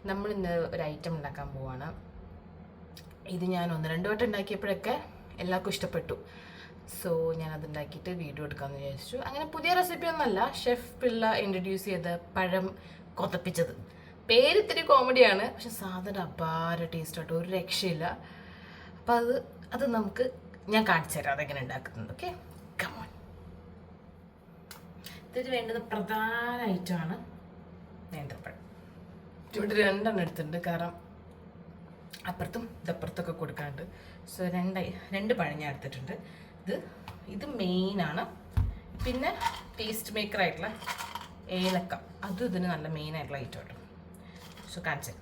നമ്മളിന്ന് ഒരു ഐറ്റം ഉണ്ടാക്കാൻ പോവാണ്. ഇത് ഞാൻ 1-2 വട്ടം ഉണ്ടാക്കിയപ്പോഴൊക്കെ എല്ലാവർക്കും ഇഷ്ടപ്പെട്ടു. സോ ഞാനത് ഉണ്ടാക്കിയിട്ട് വീഡിയോ എടുക്കാമെന്ന് വിചാരിച്ചു. അങ്ങനെ പുതിയ റെസിപ്പി ഒന്നുമല്ല, ഷെഫ് പിള്ള ഇൻട്രൊഡ്യൂസ് ചെയ്ത പഴം കൊതപ്പിച്ചത്. പേര് ഇത്തിരി കോമഡിയാണ്, പക്ഷെ സാധനം അപാര ടേസ്റ്റായിട്ട് ഒരു രക്ഷയില്ല. അപ്പം അത് നമുക്ക് ഞാൻ കാണിച്ചു തരാം അതെങ്ങനെ ഉണ്ടാക്കുന്നത്. Okay, come on. ഇതിന് വേണ്ടുന്ന പ്രധാന ഐറ്റമാണ് നേന്ത്രപ്പഴം. ഇവിടെ 2 എണ്ണം എടുത്തിട്ടുണ്ട്, കാരണം അപ്പുറത്തും ഇതപ്പുറത്തൊക്കെ കൊടുക്കാണ്ട്. സോ 2 പഴം ഞാൻ എടുത്തിട്ടുണ്ട്. ഇത് മെയിനാണ്. പിന്നെ ടേസ്റ്റ് മേക്കറായിട്ടുള്ള ഏലക്ക, അതും ഇതിന് നല്ല മെയിനായിട്ടുള്ള ഐറ്റം കേട്ടോ. സോ കാണിച്ചു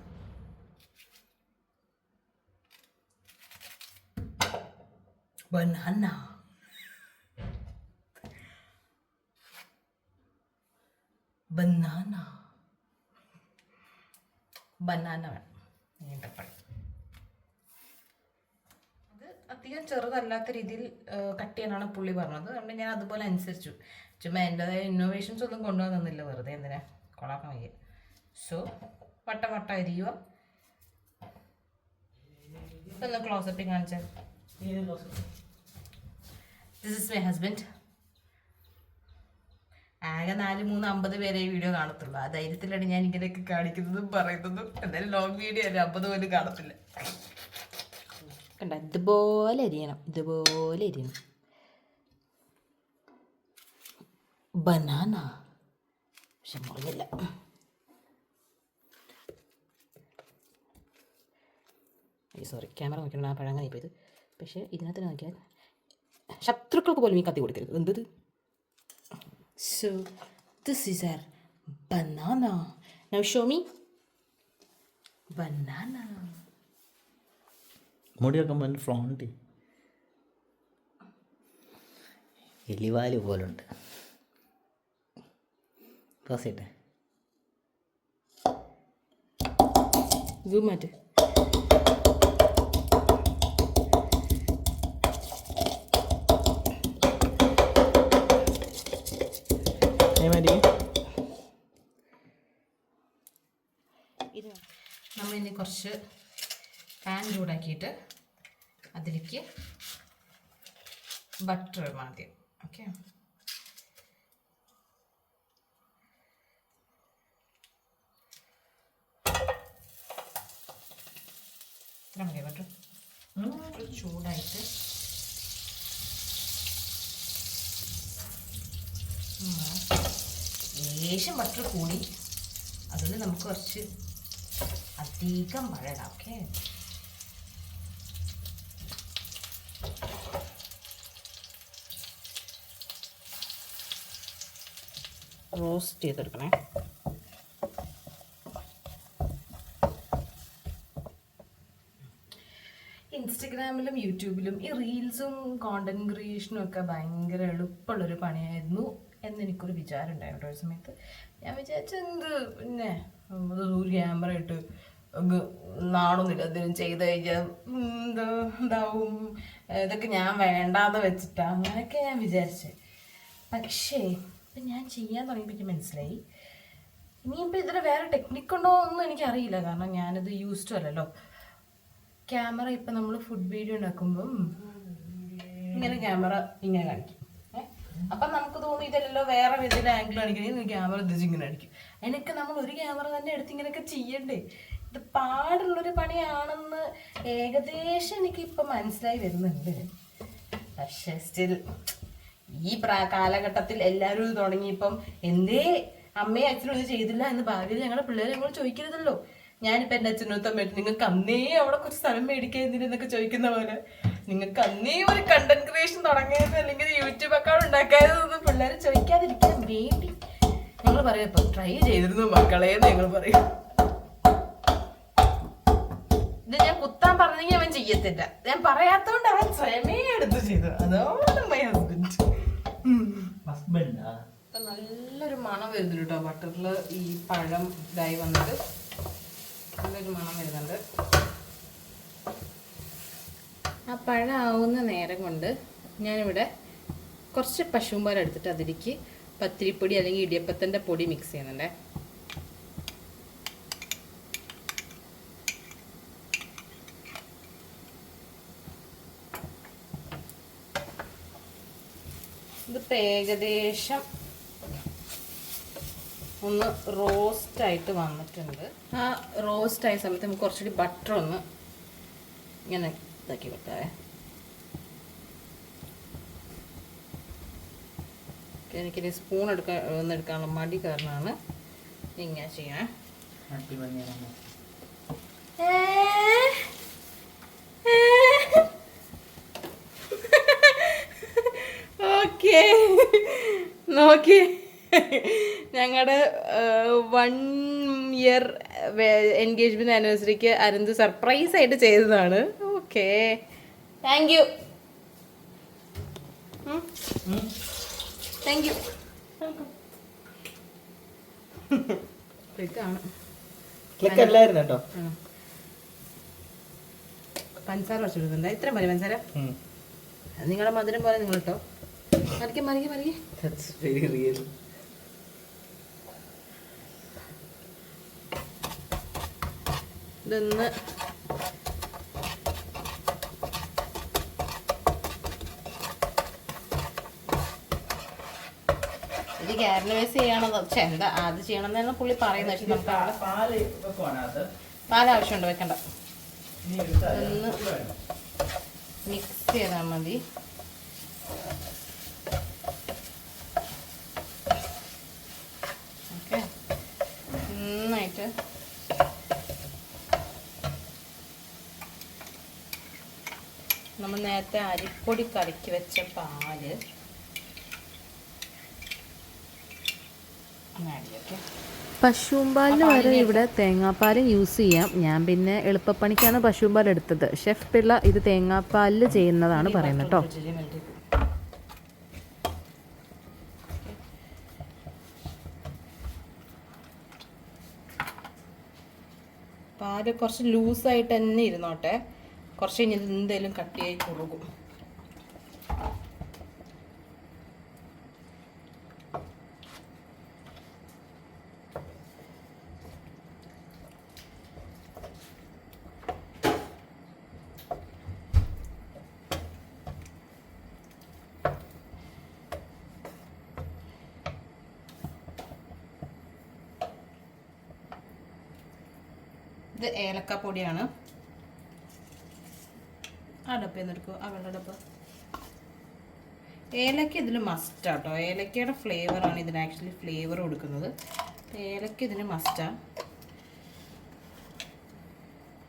ബനാന. ബനാന വേണം, നേന്ത്രപ്പഴം. അത് അധികം ചെറുതല്ലാത്ത രീതിയിൽ കട്ട് ചെയ്യാനാണ് പുള്ളി പറഞ്ഞത്. അതുകൊണ്ട് ഞാൻ അതുപോലെ അനുസരിച്ചു. ചുമ്മാ എൻ്റെതായ ഇന്നോവേഷൻസ് ഒന്നും കൊണ്ടുവന്നില്ല, വെറുതെ എന്തിനാ കൊളാക്കാൻ വയ്യ. സോ വട്ട അരിയുക. ഒന്ന് ക്ലോസപ്പിൽ കാണിച്ചാൽ, ദിസ് ഇസ് മൈ ഹസ്ബൻഡ്. ആകെ 4-3-50 പേരെ ഈ വീഡിയോ കാണത്തുള്ളൂ. ആ ധൈര്യത്തിലാണ് ഞാൻ ഇങ്ങനെയൊക്കെ കാണിക്കുന്നതും പറയുന്നതും. എന്തായാലും ലോങ് വീഡിയോ അല്ല, 50 പോലും കാണത്തില്ല. കണ്ട, ഇതുപോലെ അരിയണം. ബനാന പക്ഷെ മുറിഞ്ഞില്ല. സോറി, ക്യാമറ നോക്കിയാണ് ആ പഴങ്ങനെ ഇപ്പോൾ ഇത്. പക്ഷേ ഇതിനകത്ത് നോക്കിയാൽ ശത്രുക്കൾക്ക് പോലും ഈ കത്തി കൊടുക്കരുത്. എന്തത്? So this is our banana. Now show me banana. മുടിയൊക്കെ മുൻ ഫ്രോണ്ടി എലിവാല് പോലുണ്ട്. ക്ലാസ്സിട്ടെ സൂം മാറ്റ്. നമ്മളിനി കുറച്ച് പാൻ ചൂടാക്കിയിട്ട് അതിലേക്ക് ബട്ടർ ഇടണം ആദ്യം. ഓക്കെ, ബട്ടർ ചൂടായിട്ട് ലേശം ബട്ടർ കൂടി, അതുകൊണ്ട് നമുക്ക് കുറച്ച് അധികം മഴ ഇടാം. Okay, roast ചെയ്തെടുക്കണേ. ഇൻസ്റ്റഗ്രാമിലും യൂട്യൂബിലും ഈ റീൽസും കോണ്ടന്റ് ക്രിയേഷനും ഒക്കെ ഭയങ്കര എളുപ്പമുള്ളൊരു പണിയായിരുന്നു എന്നെനിക്കൊരു വിചാരം ഉണ്ടായിരുന്നു ഒരു സമയത്ത്. ഞാൻ വിചാരിച്ച പിന്നെ ഒരു ക്യാമറ ഇട്ട് നാണൊന്നുമില്ല, എന്തെങ്കിലും ചെയ്ത് കഴിഞ്ഞാൽ എന്താവും, ഇതൊക്കെ ഞാൻ വേണ്ടാതെ വെച്ചിട്ടാ, അങ്ങനെയൊക്കെ ഞാൻ വിചാരിച്ചത്. പക്ഷേ ഇപ്പം ഞാൻ ചെയ്യാൻ തുടങ്ങിയപ്പോൾ മനസ്സിലായി, ഇനിയിപ്പോൾ ഇതിൽ വേറെ ടെക്നിക്കുണ്ടോ ഒന്നും എനിക്കറിയില്ല. കാരണം ഞാനിത് യൂസ്ഡ് അല്ലല്ലോ. ക്യാമറ ഇപ്പം നമ്മൾ ഫുഡ് വീഡിയോ ഉണ്ടാക്കുമ്പം ഇങ്ങനെ ക്യാമറ ഇങ്ങനെ കാണിക്കും. അപ്പം നമുക്ക് തോന്നും ഇതല്ലോ വേറെ വലിയ ആംഗിൾ കാണിക്കണമെങ്കിൽ ക്യാമറ ഇങ്ങനെ കാണിക്കും. അതിനൊക്കെ നമ്മൾ ഒരു ക്യാമറ തന്നെ എടുത്ത് ഇങ്ങനെയൊക്കെ ചെയ്യണ്ടേ? ഇത് പാടുള്ളൊരു പണിയാണെന്ന് ഏകദേശം എനിക്കിപ്പം മനസ്സിലായി വരുന്നുണ്ട്. പക്ഷേ സ്റ്റിൽ ഈ കാലഘട്ടത്തിൽ എല്ലാവരും ഇത് തുടങ്ങിയപ്പം എന്തേ അമ്മയും അച്ഛനും ഇത് ചെയ്തില്ല എന്ന് ഭാവിയിൽ ഞങ്ങളുടെ പിള്ളേരെ ഞങ്ങൾ ചോദിക്കരുതല്ലോ. ഞാനിപ്പോൾ എൻ്റെ അച്ഛനോട് അമ്മയായിട്ട് നിങ്ങൾക്ക് അന്നേ അവിടെ കുറച്ച് സ്ഥലം മേടിക്കാതിരുന്നൊക്കെ ചോദിക്കുന്ന പോലെ നിങ്ങൾക്ക് അന്നേ ഒരു കണ്ടന്റ് ക്രിയേഷൻ തുടങ്ങിയത് അല്ലെങ്കിൽ യൂട്യൂബ് അക്കൗണ്ട് ഉണ്ടാക്കാതെന്ന് പിള്ളേർ ചോദിക്കാതിരിക്കാൻ വേണ്ടി ഞങ്ങൾ പറയാം, ഇപ്പം ട്രൈ ചെയ്തിരുന്നു മക്കളേന്ന് ഞങ്ങൾ പറയും. ഇത് ഞാൻ കുത്താൻ പറഞ്ഞെങ്കിൽ അവൻ ചെയ്യത്തില്ല, ഞാൻ പറയാത്തോണ്ട് അവൻ സ്വയമേ എടുത്ത് ചെയ്തു. അതോടെ മൈ ഹസ്ബൻഡ്. നല്ലൊരു മണം വരുന്നുണ്ട് കേട്ടോ ബട്ടറിൽ. ഈ പഴം ഇതായി വന്നിട്ട് നല്ലൊരു മണം വരുന്നുണ്ട്. ആ പഴം ആവുന്ന നേരം കൊണ്ട് ഞാനിവിടെ കുറച്ച് പശുമ്പാൽ എടുത്തിട്ട് അതിലേക്ക് പത്തിരിപ്പൊടി അല്ലെങ്കിൽ ഇടിയപ്പത്തിൻ്റെ പൊടി മിക്സ് ചെയ്യുന്നുണ്ടേ. ഇപ്പം ഏകദേശം ഒന്ന് റോസ്റ്റായിട്ട് വന്നിട്ടുണ്ട്. ആ റോസ്റ്റായ സമയത്ത് നമുക്ക് കുറച്ചുകൂടി ബട്ടർ ഒന്ന് ഇങ്ങനെ ഇതാക്കി വെക്കാവേ. എനിക്കിനി സ്പൂൺ എടുക്കാനുള്ള മടി കാരണമാണ് ഇങ്ങനെ ചെയ്യണേ. ഓക്കെ, നോക്കി ഞങ്ങളുടെ 1 ഇയർ എൻഗേജ്മെന്റ് ആനിവേഴ്സറിക്ക് അരുന്ത് സർപ്രൈസ് ആയിട്ട് ചെയ്തതാണ്. Okay, thank you. Thank you. ക്ലിക്കല്ലായിരുന്നു കേട്ടോ. പഞ്ചസാര കുറച്ചിടുന്നുണ്ട്. ഇത്ര മതി പഞ്ചസാര. നിങ്ങളുടെ മധുരം പോലെ നിങ്ങൾ കേട്ടോ. മറിക്ക് മറിക്ക് മറിക്ക്. ഇതൊന്ന് ഇത് കാരനവൈസ് ചെയ്യണത് എന്താ അത് ചെയ്യണമെന്നാണ് പുള്ളി പറയുന്നത്. പക്ഷെ നമുക്ക് പാൽ ആവശ്യമുണ്ട്, വെക്കണ്ട. ഒന്ന് മിക്സ് ചെയ്താൽ മതി. ഓക്കെ, നന്നായിട്ട് നമ്മൾ നേരത്തെ അരിപ്പൊടി കലക്കി വെച്ച പാല് പശുമ്പാലിന് പകരം ഇവിടെ തേങ്ങാപ്പാലും യൂസ് ചെയ്യാം. ഞാൻ പിന്നെ എളുപ്പപ്പണിക്കാണ് പശുമ്പാൽ എടുത്തത്. ഷെഫ് പിള്ള ഇത് തേങ്ങാപ്പാലിൽ ചെയ്യുന്നതാണ് പറയുന്നത് കേട്ടോ. പാല് കുറച്ച് ലൂസായിട്ട് തന്നെ ഇരുന്നോട്ടെ. കുറച്ച് കഴിഞ്ഞ് ഇത് എന്തെങ്കിലും കട്ടിയായി കുറുകും. ഇത് ഏലക്കപ്പൊടിയാണ്. ആ ഡപ്പയെന്ന് എടുക്കും, ആ വെള്ള ഡപ്പ. ഏലക്ക ഇതിൽ മസ്റ്റാട്ടോ. ഏലക്കയുടെ ഫ്ലേവറാണ് ഇതിന് ആക്ച്വലി ഫ്ലേവർ കൊടുക്കുന്നത്. ഏലക്ക ഇതിന് മസ്റ്റാ.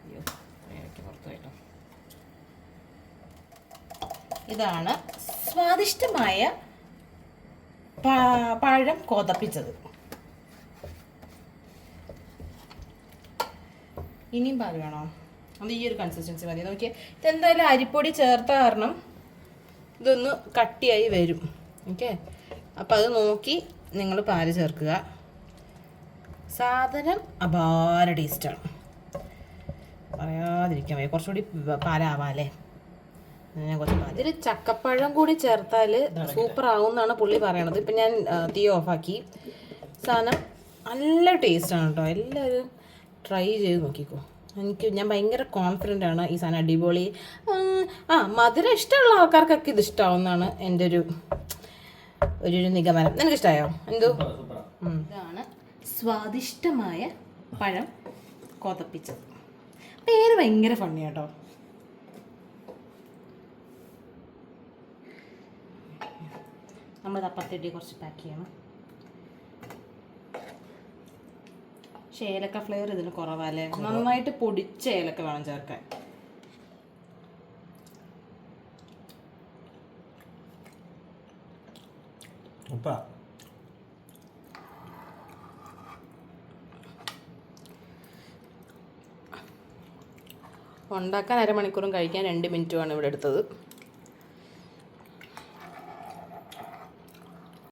അയ്യോ, ഏലക്ക പുറത്തായിട്ടോ. ഇതാണ് സ്വാദിഷ്ടമായ പഴം കോതപ്പിച്ചത്. ഇനിയും പാൽ വേണോ? അത് ഈ ഒരു കൺസിസ്റ്റൻസി മതി. നോക്കിയേ, ഇതെന്തായാലും അരിപ്പൊടി ചേർത്ത കാരണം ഇതൊന്ന് കട്ടിയായി വരും. ഓക്കെ, അപ്പം അത് നോക്കി നിങ്ങൾ പാല് ചേർക്കുക. സാധനം അപാര ടേസ്റ്റാണ്, പറയാതിരിക്കാൻ വയ്യ. കുറച്ചുകൂടി പാലാവാല്ലേ. ഞാൻ കുറച്ച് പാൽ. ഇതിൽ ചക്കപ്പഴം കൂടി ചേർത്താൽ സൂപ്പർ ആവും എന്നാണ് പുള്ളി പറയണത്. ഇപ്പം ഞാൻ തീ ഓഫാക്കി. സാധനം നല്ല ടേസ്റ്റാണ് കേട്ടോ. എല്ലാവരും ട്രൈ ചെയ്ത് നോക്കിക്കോ. ഞാൻ ഭയങ്കര കോൺഫിഡൻ്റ് ആണ് ഈ സാധനം അടിപൊളി. മധുരം ഇഷ്ടമുള്ള ആൾക്കാർക്കൊക്കെ ഇത് ഇഷ്ടമാവുമെന്നാണ് എൻ്റെ ഒരു നിഗമനം. നിനക്കിഷ്ടമായോ? എന്തോ ഇതാണ് സ്വാദിഷ്ടമായ പഴം കോതപ്പിച്ചത്. പേര് ഭയങ്കര ഫണ്ണി കേട്ടോ. നമ്മൾ അപ്പത്തിട്ടി കുറച്ച് പാക്ക് ചെയ്യണം. പക്ഷേ ഏലക്ക ഫ്ലേവർ ഇതിന് കുറവല്ലേ. നന്നായിട്ട് പൊടിച്ച ഏലക്ക വേണം ചേർക്കാൻ. ഉണ്ടാക്കാൻ 1/2 മണിക്കൂറും കഴിക്കാൻ 2 മിനിറ്റുമാണ് ഇവിടെ എടുത്തത്.